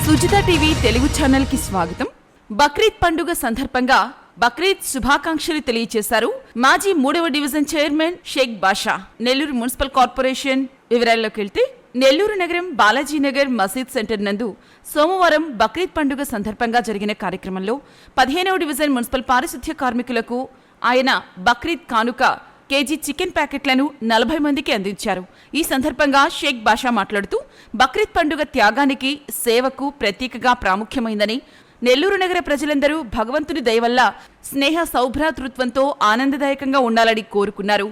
Sujitha TV Telugu channel కి స్వాగతం. బక్రీద్ పండుగ సందర్భంగా బక్రీద్ శుభాకాంక్షలు తెలియజేశారు మాజీ 3వ డివిజన్ చైర్మన్ షేక్ బాషా. నెల్లూరు మున్సిపల్ కార్పొరేషన్ వివరాల్లోకి వెళ్తే నెల్లూరు నగరం బాలాజీనగర్ మసీద్ సెంటర్ నందు సోమవారం బక్రీద్ పండుగ సందర్భంగా జరిగిన కార్యక్రమంలో 15వ డివిజన్ మున్సిపల్ పారిశుద్ధ్య కార్మికులకు ఆయన బక్రీద్ కానుక కేజీ చికెన్ ప్యాకెట్లను 40 మందికి అందించారు. ఈ సందర్భంగా షేక్ బాషా మాట్లాడుతూ బక్రీద్ పండుగ త్యాగానికి, సేవకు ప్రతీకగా ప్రాముఖ్యమైందని, నెల్లూరు నగర ప్రజలందరూ భగవంతుని దయ వల్ల స్నేహ సౌభ్రాతృత్వంతో ఆనందదాయకంగా ఉండాలని కోరుకున్నారు.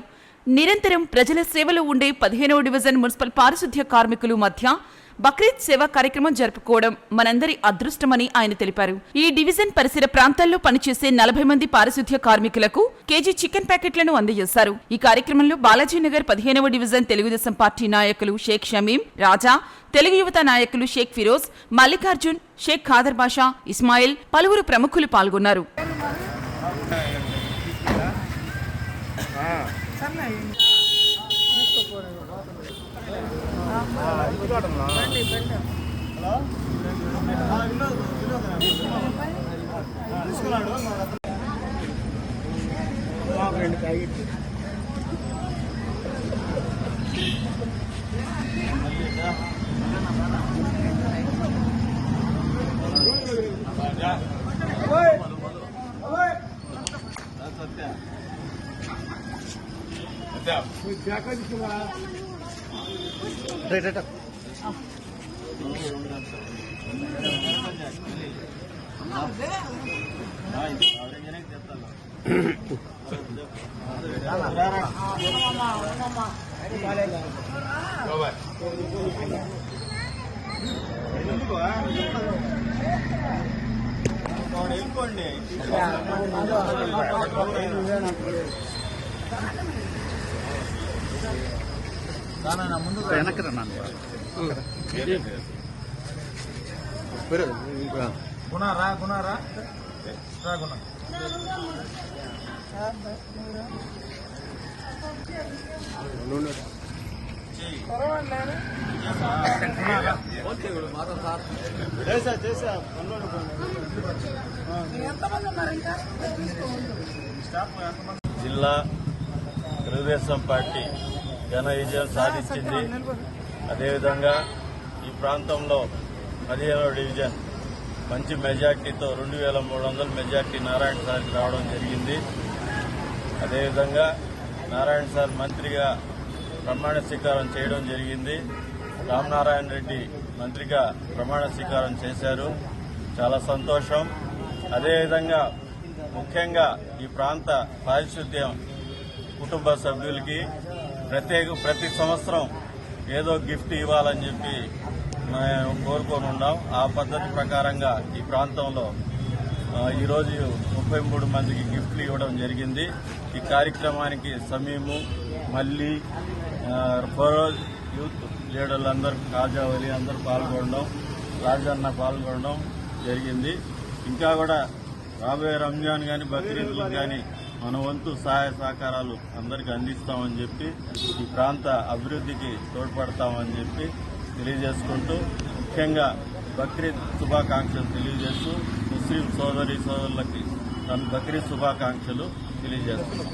నిరంతరం ప్రజల సేవలో ఉండే 15వ డివిజన్ మున్సిపల్ పారిశుద్ధ్య కార్మికులు మధ్య బక్రీద్ సేవా కార్యక్రమం జరుపుకోవడం మనందరి అదృష్టమని ఆయన తెలిపారు. ఈ డివిజన్ పరిసర ప్రాంతాల్లో పనిచేసే 40 మంది పారిశుద్ధ్య కార్మికులకు కేజీ చికెన్ ప్యాకెట్లను అందజేశారు. ఈ కార్యక్రమంలో బాలాజీనగర్ 15వ డివిజన్ తెలుగుదేశం పార్టీ నాయకులు షేక్ షమీం, రాజా, తెలుగు యువత నాయకులు షేక్ ఫిరోజ్, మల్లికార్జున్, షేక్ ఖాదర్ బాషా, ఇస్మాయిల్, పలువురు ప్రముఖులు పాల్గొన్నారు. జిల్లా తెలుగుదేశం పార్టీ ఘన విజయం సాధించింది. అదేవిధంగా ఈ ప్రాంతంలో 15వ డివిజన్ మంచి మెజార్టీతో 2300 మెజార్టీ నారాయణ సార్కి రావడం జరిగింది. అదేవిధంగా నారాయణ సార్ మంత్రిగా ప్రమాణ స్వీకారం చేయడం జరిగింది. రామనారాయణ రెడ్డి మంత్రిగా ప్రమాణ స్వీకారం చేశారు. చాలా సంతోషం. అదేవిధంగా ముఖ్యంగా ఈ ప్రాంత పారిశుద్ధ్యం కుటుంబ సభ్యులకి ప్రతి సంవత్సరం ఏదో గిఫ్ట్ ఇవ్వాలని చెప్పి మేము కోరుకొని ఉన్నాం. ఆ పద్ధతి ప్రకారంగా ఈ ప్రాంతంలో ఈరోజు 33 మందికి గిఫ్ట్లు ఇవ్వడం జరిగింది. ఈ కార్యక్రమానికి సమీము, మల్లి, ఫరోజ్, యూత్ లీడర్లందరూ, కాజావలి అందరూ పాల్గొనడం, రాజన్న పాల్గొనడం జరిగింది. ఇంకా కూడా రాబోయే రంజాన్ కానీ బక్రీద్లకు కానీ మన వంతు సహాయ సహకారాలు అందరికీ అందిస్తామని చెప్పి ఈ ప్రాంత అభివృద్ధికి తోడ్పడతామని చెప్పి తెలియజేసుకుంటూ, ముఖ్యంగా బక్రీద్ శుభాకాంక్షలు తెలియజేస్తూ ముస్లిం సోదరులకి బక్రీద్ శుభాకాంక్షలు తెలియజేస్తున్నాం.